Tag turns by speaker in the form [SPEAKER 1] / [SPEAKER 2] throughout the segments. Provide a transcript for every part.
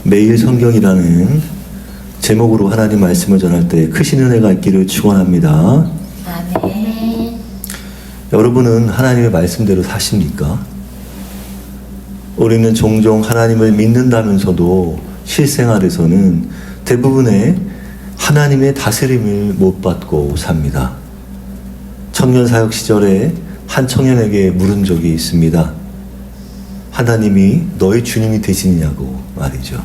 [SPEAKER 1] 매일 성경이라는 제목으로 하나님 말씀을 전할 때 크신 은혜가 있기를 축원합니다.
[SPEAKER 2] 아멘.
[SPEAKER 1] 여러분은 하나님의 말씀대로 사십니까? 우리는 종종 하나님을 믿는다면서도 실생활에서는 대부분의 하나님의 다스림을 못 받고 삽니다. 청년 사역 시절에 한 청년에게 물은 적이 있습니다. 하나님이 너의 주님이 되시느냐고 말이죠.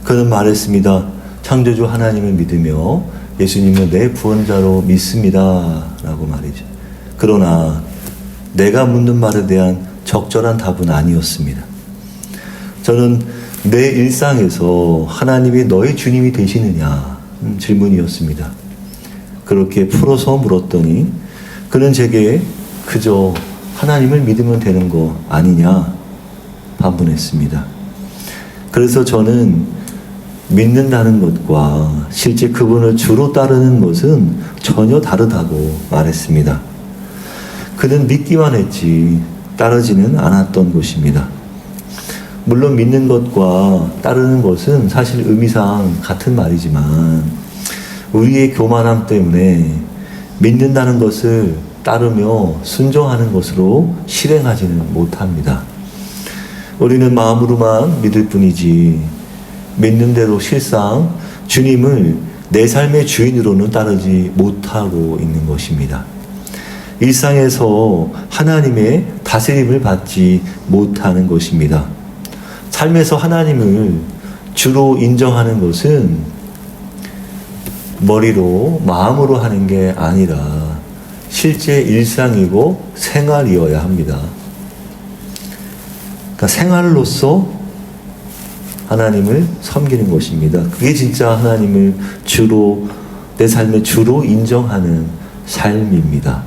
[SPEAKER 1] 그는 말했습니다. 창조주 하나님을 믿으며 예수님을 내 구원자로 믿습니다 라고 말이죠. 그러나 내가 묻는 말에 대한 적절한 답은 아니었습니다. 저는 내 일상에서 하나님이 너의 주님이 되시느냐 질문이었습니다. 그렇게 풀어서 물었더니 그는 제게 그저 하나님을 믿으면 되는 거 아니냐 반문했습니다. 그래서 저는 믿는다는 것과 실제 그분을 주로 따르는 것은 전혀 다르다고 말했습니다. 그는 믿기만 했지 따르지는 않았던 것입니다. 물론 믿는 것과 따르는 것은 사실 의미상 같은 말이지만 우리의 교만함 때문에 믿는다는 것을 따르며 순종하는 것으로 실행하지는 못합니다. 우리는 마음으로만 믿을 뿐이지 믿는 대로 실상 주님을 내 삶의 주인으로는 따르지 못하고 있는 것입니다. 일상에서 하나님의 다스림을 받지 못하는 것입니다. 삶에서 하나님을 주로 인정하는 것은 머리로 마음으로 하는 게 아니라 실제 일상이고 생활이어야 합니다. 그러니까 생활로서 하나님을 섬기는 것입니다. 그게 진짜 하나님을 주로 내 삶의 주로 인정하는 삶입니다.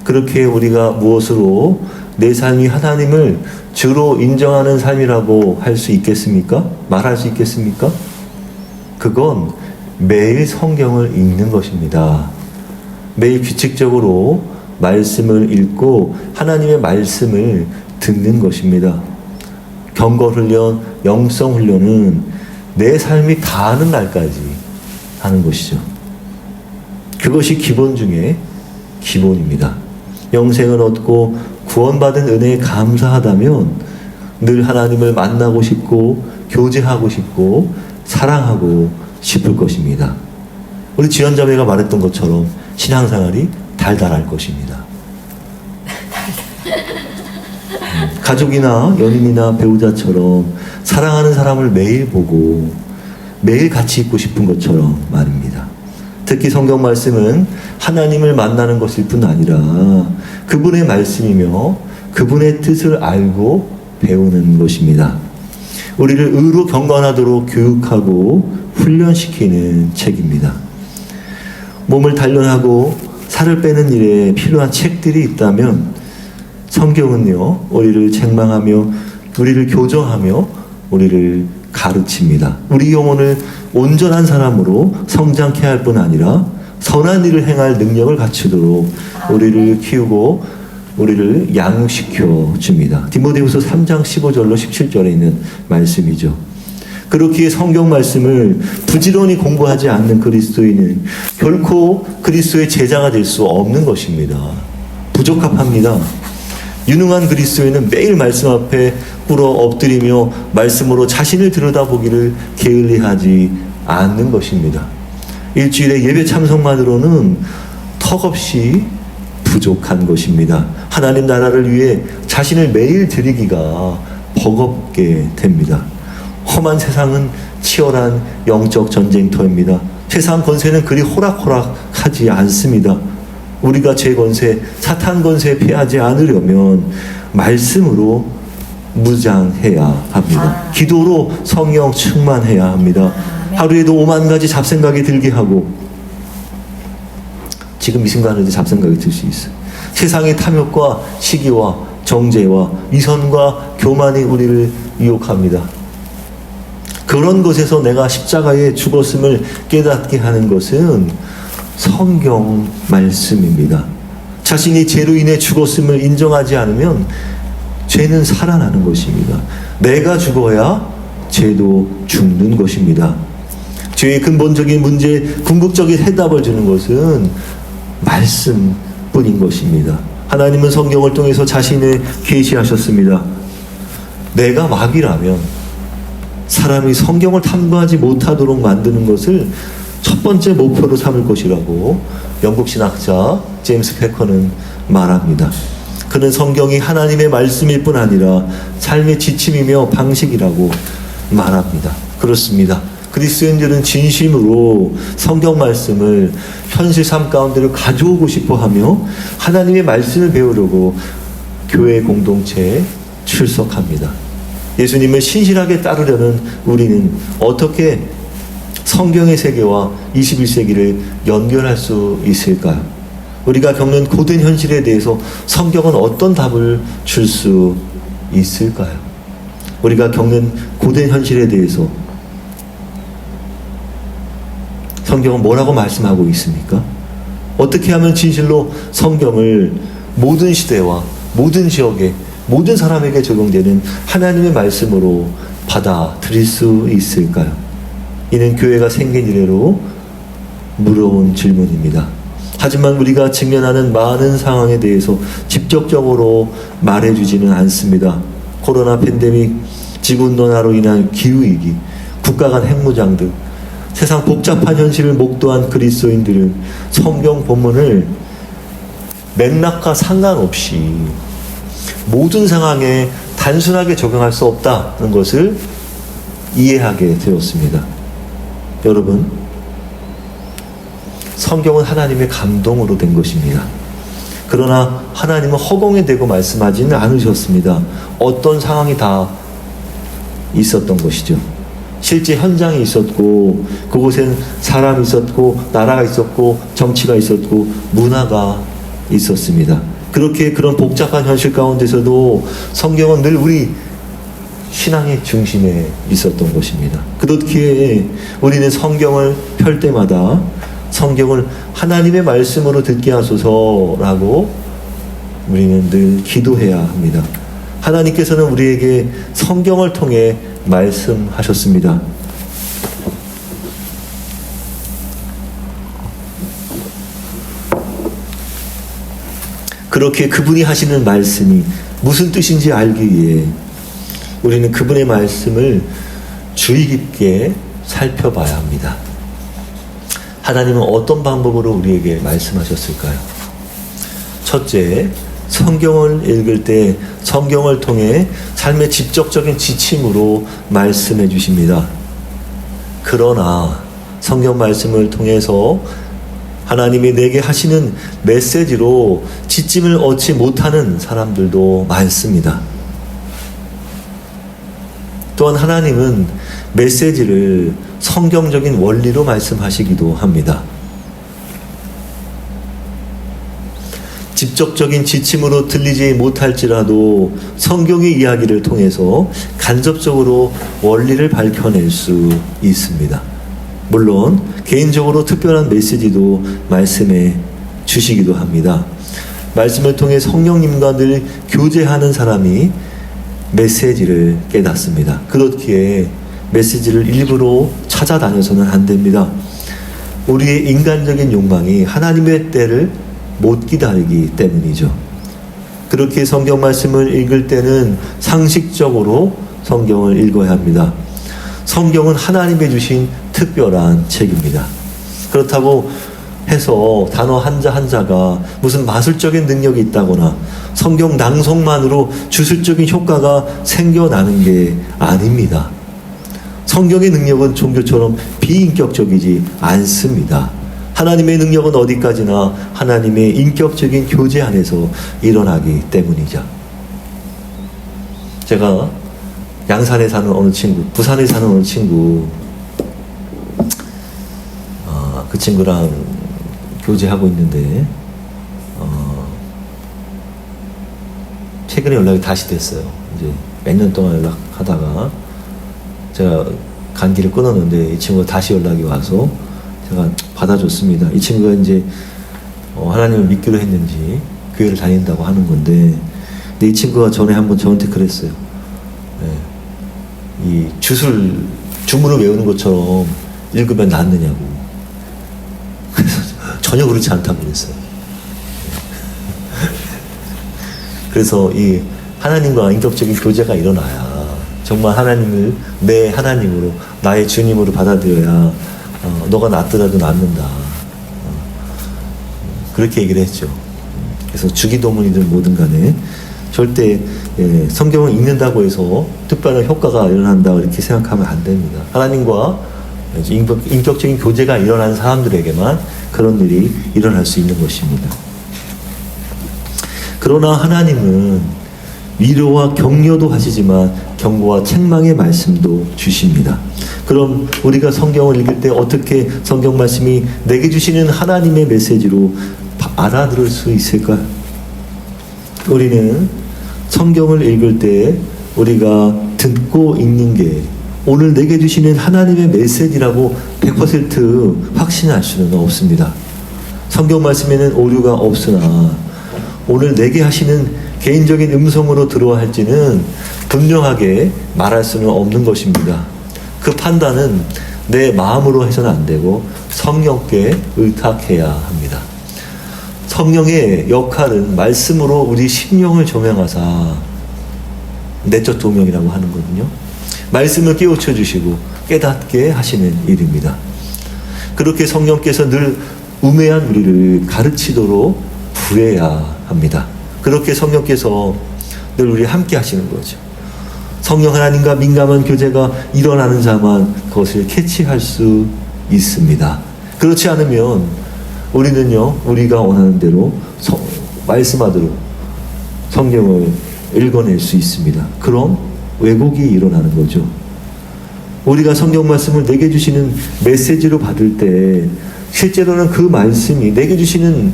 [SPEAKER 1] 그렇게 우리가 무엇으로 내 삶이 하나님을 주로 인정하는 삶이라고 할 수 있겠습니까? 말할 수 있겠습니까? 그건 매일 성경을 읽는 것입니다. 매일 규칙적으로 말씀을 읽고 하나님의 말씀을 듣는 것입니다. 경건훈련, 영성훈련은 내 삶이 다하는 날까지 하는 것이죠. 그것이 기본 중에 기본입니다. 영생을 얻고 구원받은 은혜에 감사하다면 늘 하나님을 만나고 싶고 교제하고 싶고 사랑하고 싶을 것입니다. 우리 지연자매가 말했던 것처럼 신앙생활이 달달할 것입니다. 가족이나 연인이나 배우자처럼 사랑하는 사람을 매일 보고 매일 같이 있고 싶은 것처럼 말입니다. 특히 성경 말씀은 하나님을 만나는 것일 뿐 아니라 그분의 말씀이며 그분의 뜻을 알고 배우는 것입니다. 우리를 의로 경건하도록 교육하고 훈련시키는 책입니다. 몸을 단련하고 살을 빼는 일에 필요한 책들이 있다면 성경은요, 우리를 책망하며 우리를 교정하며 우리를 가르칩니다. 우리 영혼을 온전한 사람으로 성장케 할 뿐 아니라 선한 일을 행할 능력을 갖추도록 우리를 키우고 우리를 양육시켜 줍니다. 디모데후서 3장 15절로 17절에 있는 말씀이죠. 그렇기에 성경 말씀을 부지런히 공부하지 않는 그리스도인은 결코 그리스도의 제자가 될 수 없는 것입니다. 부적합합니다. 유능한 그리스도인은 매일 말씀 앞에 꿇어 엎드리며 말씀으로 자신을 들여다보기를 게을리하지 않는 것입니다. 일주일에 예배 참석만으로는 턱없이 부족한 것입니다. 하나님 나라를 위해 자신을 매일 드리기가 버겁게 됩니다. 험한 세상은 치열한 영적 전쟁터입니다. 세상 권세는 그리 호락호락하지 않습니다. 우리가 죄 권세, 사탄 권세에 피하지 않으려면 말씀으로 무장해야 합니다. 기도로 성령 충만해야 합니다. 하루에도 5만 가지 잡생각이 들게 하고 지금 이 순간에도 잡생각이 들 수 있어요. 세상의 탐욕과 시기와 정죄와 위선과 교만이 우리를 유혹합니다. 그런 것에서 내가 십자가에 죽었음을 깨닫게 하는 것은 성경 말씀입니다. 자신이 죄로 인해 죽었음을 인정하지 않으면 죄는 살아나는 것입니다. 내가 죽어야 죄도 죽는 것입니다. 죄의 근본적인 문제에 궁극적인 해답을 주는 것은 말씀뿐인 것입니다. 하나님은 성경을 통해서 자신을 계시하셨습니다. 내가 마귀라면 사람이 성경을 탐구하지 못하도록 만드는 것을 첫 번째 목표로 삼을 것이라고 영국 신학자 제임스 패커는 말합니다. 그는 성경이 하나님의 말씀일 뿐 아니라 삶의 지침이며 방식이라고 말합니다. 그렇습니다. 그리스도인들은 진심으로 성경 말씀을 현실 삶 가운데로 가져오고 싶어하며 하나님의 말씀을 배우려고 교회 공동체에 출석합니다. 예수님을 신실하게 따르려는 우리는 어떻게 성경의 세계와 21세기를 연결할 수 있을까요? 우리가 겪는 고된 현실에 대해서 성경은 어떤 답을 줄 수 있을까요? 우리가 겪는 고된 현실에 대해서 성경은 뭐라고 말씀하고 있습니까? 어떻게 하면 진실로 성경을 모든 시대와 모든 지역에 모든 사람에게 적용되는 하나님의 말씀으로 받아들일 수 있을까요? 이는 교회가 생긴 이래로 물어온 질문입니다. 하지만 우리가 직면하는 많은 상황에 대해서 직접적으로 말해주지는 않습니다. 코로나 팬데믹, 지구온난화로 인한 기후위기, 국가 간 핵무장 등 세상 복잡한 현실을 목도한 그리스도인들은 성경 본문을 맥락과 상관없이 모든 상황에 단순하게 적용할 수 없다는 것을 이해하게 되었습니다. 여러분, 성경은 하나님의 감동으로 된 것입니다. 그러나 하나님은 허공에 대고 말씀하지는 않으셨습니다. 어떤 상황이 다 있었던 것이죠. 실제 현장이 있었고, 그곳엔 사람이 있었고, 나라가 있었고, 정치가 있었고, 문화가 있었습니다. 그렇게 그런 복잡한 현실 가운데서도 성경은 늘 우리 신앙의 중심에 있었던 것입니다. 그렇기에 우리는 성경을 펼 때마다 성경을 하나님의 말씀으로 듣게 하소서라고 우리는 늘 기도해야 합니다. 하나님께서는 우리에게 성경을 통해 말씀하셨습니다. 그렇게 그분이 하시는 말씀이 무슨 뜻인지 알기 위해 우리는 그분의 말씀을 주의 깊게 살펴봐야 합니다. 하나님은 어떤 방법으로 우리에게 말씀하셨을까요? 첫째, 성경을 읽을 때 성경을 통해 삶의 직접적인 지침으로 말씀해 주십니다. 그러나 성경 말씀을 통해서 하나님이 내게 하시는 메시지로 지침을 얻지 못하는 사람들도 많습니다. 또한 하나님은 메시지를 성경적인 원리로 말씀하시기도 합니다. 직접적인 지침으로 들리지 못할지라도 성경의 이야기를 통해서 간접적으로 원리를 밝혀낼 수 있습니다. 물론 개인적으로 특별한 메시지도 말씀해 주시기도 합니다. 말씀을 통해 성령님과 늘 교제하는 사람이 메시지를 깨닫습니다. 그렇기에 메시지를 일부러 찾아다녀서는 안 됩니다. 우리의 인간적인 욕망이 하나님의 때를 못 기다리기 때문이죠. 그렇게 성경 말씀을 읽을 때는 상식적으로 성경을 읽어야 합니다. 성경은 하나님이 주신 특별한 책입니다. 그렇다고 해서 단어 한자 한자가 무슨 마술적인 능력이 있다거나 성경 낭송만으로 주술적인 효과가 생겨나는 게 아닙니다. 성경의 능력은 종교처럼 비인격적이지 않습니다. 하나님의 능력은 어디까지나 하나님의 인격적인 교제 안에서 일어나기 때문이죠. 제가 양산에 사는 어느 친구, 부산에 사는 어느 친구, 그 친구랑 교제하고 있는데 최근에 연락이 다시 됐어요. 이제 몇 년 동안 연락하다가 제가 간기를 끊었는데 이 친구가 다시 연락이 와서 제가 받아줬습니다. 이 친구가 이제 하나님을 믿기로 했는지 교회를 다닌다고 하는 건데, 근데 이 친구가 전에 한번 저한테 그랬어요. 네. 이 주문을 외우는 것처럼 읽으면 낫느냐고. 그래서 전혀 그렇지 않다고 그랬어요. 그래서 이 하나님과 인격적인 교제가 일어나야 정말 하나님을 내 하나님으로, 나의 주님으로 받아들여야 너가 낫더라도 낫는다. 그렇게 얘기를 했죠. 그래서 주기도문이든 뭐든 간에 절대 성경을 읽는다고 해서 특별한 효과가 일어난다 이렇게 생각하면 안 됩니다. 하나님과 인격적인 교제가 일어난 사람들에게만 그런 일이 일어날 수 있는 것입니다. 그러나 하나님은 위로와 격려도 하시지만 경고와 책망의 말씀도 주십니다. 그럼 우리가 성경을 읽을 때 어떻게 성경 말씀이 내게 주시는 하나님의 메시지로 알아들을 수 있을까요? 우리는 성경을 읽을 때 우리가 듣고 읽는 게 오늘 내게 주시는 하나님의 메시지라고 100% 확신할 수는 없습니다. 성경 말씀에는 오류가 없으나 오늘 내게 하시는 개인적인 음성으로 들어야 할지는 분명하게 말할 수는 없는 것입니다. 그 판단은 내 마음으로 해서는 안 되고 성령께 의탁해야 합니다. 성령의 역할은 말씀으로 우리 심령을 조명하사 내적 도명이라고 하는 거거든요. 말씀을 깨우쳐 주시고 깨닫게 하시는 일입니다. 그렇게 성령께서 늘 우매한 우리를 가르치도록 부해야 합니다. 그렇게 성령께서 늘 우리 함께 하시는 거죠. 성령 하나님과 민감한 교제가 일어나는 자만 그것을 캐치할 수 있습니다. 그렇지 않으면 우리는요, 우리가 원하는 대로 말씀하도록 성경을 읽어낼 수 있습니다. 그럼 왜곡이 일어나는 거죠. 우리가 성경 말씀을 내게 주시는 메시지로 받을 때 실제로는 그 말씀이 내게 주시는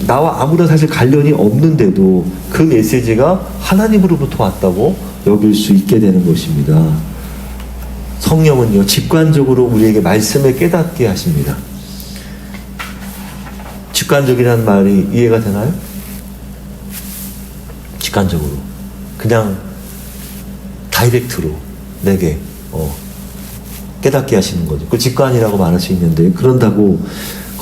[SPEAKER 1] 나와 아무런 사실 관련이 없는데도 그 메시지가 하나님으로부터 왔다고 여길 수 있게 되는 것입니다. 성령은요, 직관적으로 우리에게 말씀을 깨닫게 하십니다. 직관적이라는 말이 이해가 되나요? 직관적으로. 그냥 다이렉트로 내게 깨닫게 하시는 거죠. 그 직관이라고 말할 수 있는데, 그런다고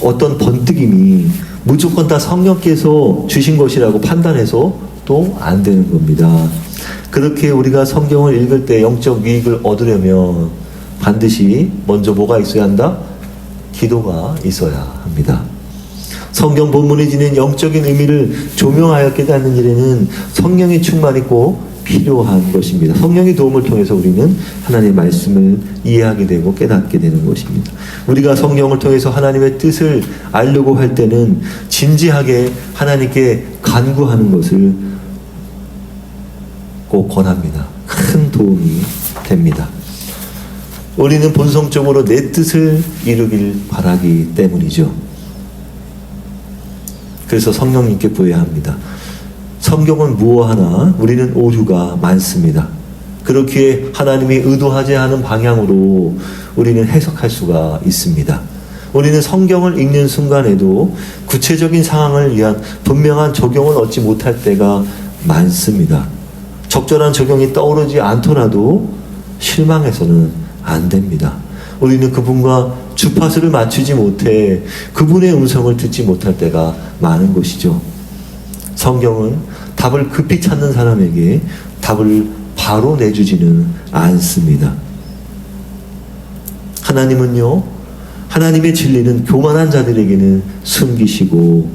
[SPEAKER 1] 어떤 번뜩임이 무조건 다 성령께서 주신 것이라고 판단해서 또 안 되는 겁니다. 그렇게 우리가 성경을 읽을 때 영적 유익을 얻으려면 반드시 먼저 뭐가 있어야 한다? 기도가 있어야 합니다. 성경 본문에 지닌 영적인 의미를 조명하여 깨닫는 일에는 성령의 충만이 꼭 필요한 것입니다. 성령의 도움을 통해서 우리는 하나님의 말씀을 이해하게 되고 깨닫게 되는 것입니다. 우리가 성경을 통해서 하나님의 뜻을 알려고 할 때는 진지하게 하나님께 간구하는 것을 꼭 권합니다. 큰 도움이 됩니다. 우리는 본성적으로 내 뜻을 이루길 바라기 때문이죠. 그래서 성령님께 구해야 합니다. 성경은 무어하나 우리는 오류가 많습니다. 그렇기에 하나님이 의도하지 않은 방향으로 우리는 해석할 수가 있습니다. 우리는 성경을 읽는 순간에도 구체적인 상황을 위한 분명한 적용을 얻지 못할 때가 많습니다. 적절한 적용이 떠오르지 않더라도 실망해서는 안 됩니다. 우리는 그분과 주파수를 맞추지 못해 그분의 음성을 듣지 못할 때가 많은 것이죠. 성경은 답을 급히 찾는 사람에게 답을 바로 내주지는 않습니다. 하나님은요, 하나님의 진리는 교만한 자들에게는 숨기시고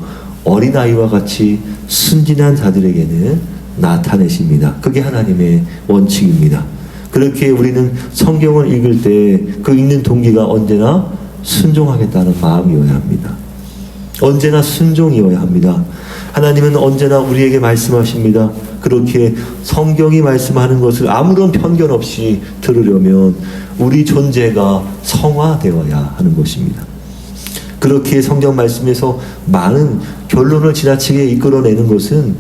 [SPEAKER 1] 어린아이와 같이 순진한 자들에게는 나타내십니다. 그게 하나님의 원칙입니다. 그렇게 우리는 성경을 읽을 때 그 읽는 동기가 언제나 순종하겠다는 마음이어야 합니다. 언제나 순종이어야 합니다. 하나님은 언제나 우리에게 말씀하십니다. 그렇게 성경이 말씀하는 것을 아무런 편견 없이 들으려면 우리 존재가 성화되어야 하는 것입니다. 그렇게 성경 말씀에서 많은 결론을 지나치게 이끌어내는 것은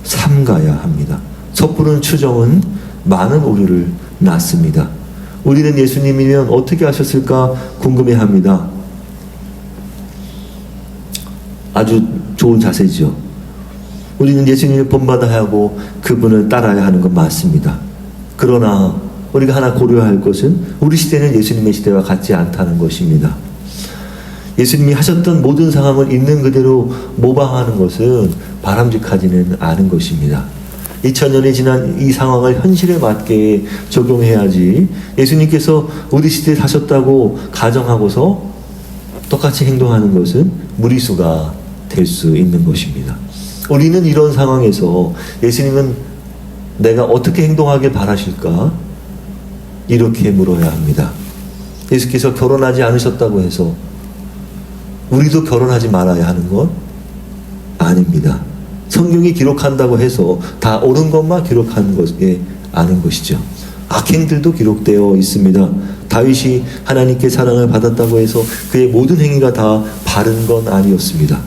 [SPEAKER 1] 삼가야 합니다. 섣부른 추정은 많은 오류를 낳습니다. 우리는 예수님이면 어떻게 하셨을까 궁금해합니다. 아주 좋은 자세죠. 우리는 예수님을 본받아야 하고 그분을 따라야 하는 건 맞습니다. 그러나 우리가 하나 고려할 것은 우리 시대는 예수님의 시대와 같지 않다는 것입니다. 예수님이 하셨던 모든 상황을 있는 그대로 모방하는 것은 바람직하지는 않은 것입니다. 2000년이 지난 이 상황을 현실에 맞게 적용해야지 예수님께서 우리 시대에 사셨다고 가정하고서 똑같이 행동하는 것은 무리수가 될 수 있는 것입니다. 우리는 이런 상황에서 예수님은 내가 어떻게 행동하길 바라실까? 이렇게 물어야 합니다. 예수께서 결혼하지 않으셨다고 해서 우리도 결혼하지 말아야 하는 건 아닙니다. 성경이 기록한다고 해서 다 옳은 것만 기록하는 것에 아는 것이죠. 악행들도 기록되어 있습니다. 다윗이 하나님께 사랑을 받았다고 해서 그의 모든 행위가 다 바른 건 아니었습니다.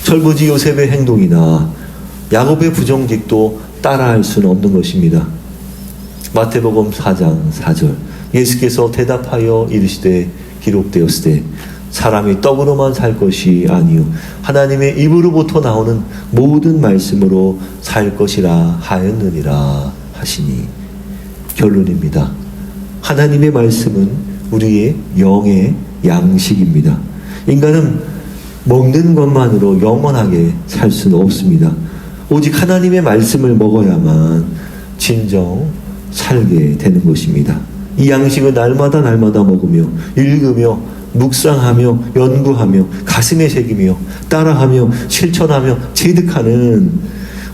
[SPEAKER 1] 철부지 요셉의 행동이나 야곱의 부정직도 따라할 수는 없는 것입니다. 마태복음 4장 4절 예수께서 대답하여 이르시되 기록되었을 때 사람이 떡으로만 살 것이 아니요 하나님의 입으로부터 나오는 모든 말씀으로 살 것이라 하였느니라 하시니. 결론입니다. 하나님의 말씀은 우리의 영의 양식입니다. 인간은 먹는 것만으로 영원하게 살 수는 없습니다. 오직 하나님의 말씀을 먹어야만 진정 살게 되는 것입니다. 이 양식을 날마다 먹으며 읽으며 묵상하며 연구하며 가슴에 새기며 따라하며 실천하며 체득하는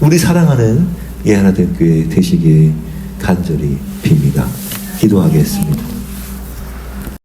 [SPEAKER 1] 우리 사랑하는 예하나된 교회 되시기에 간절히 빕니다. 기도하겠습니다.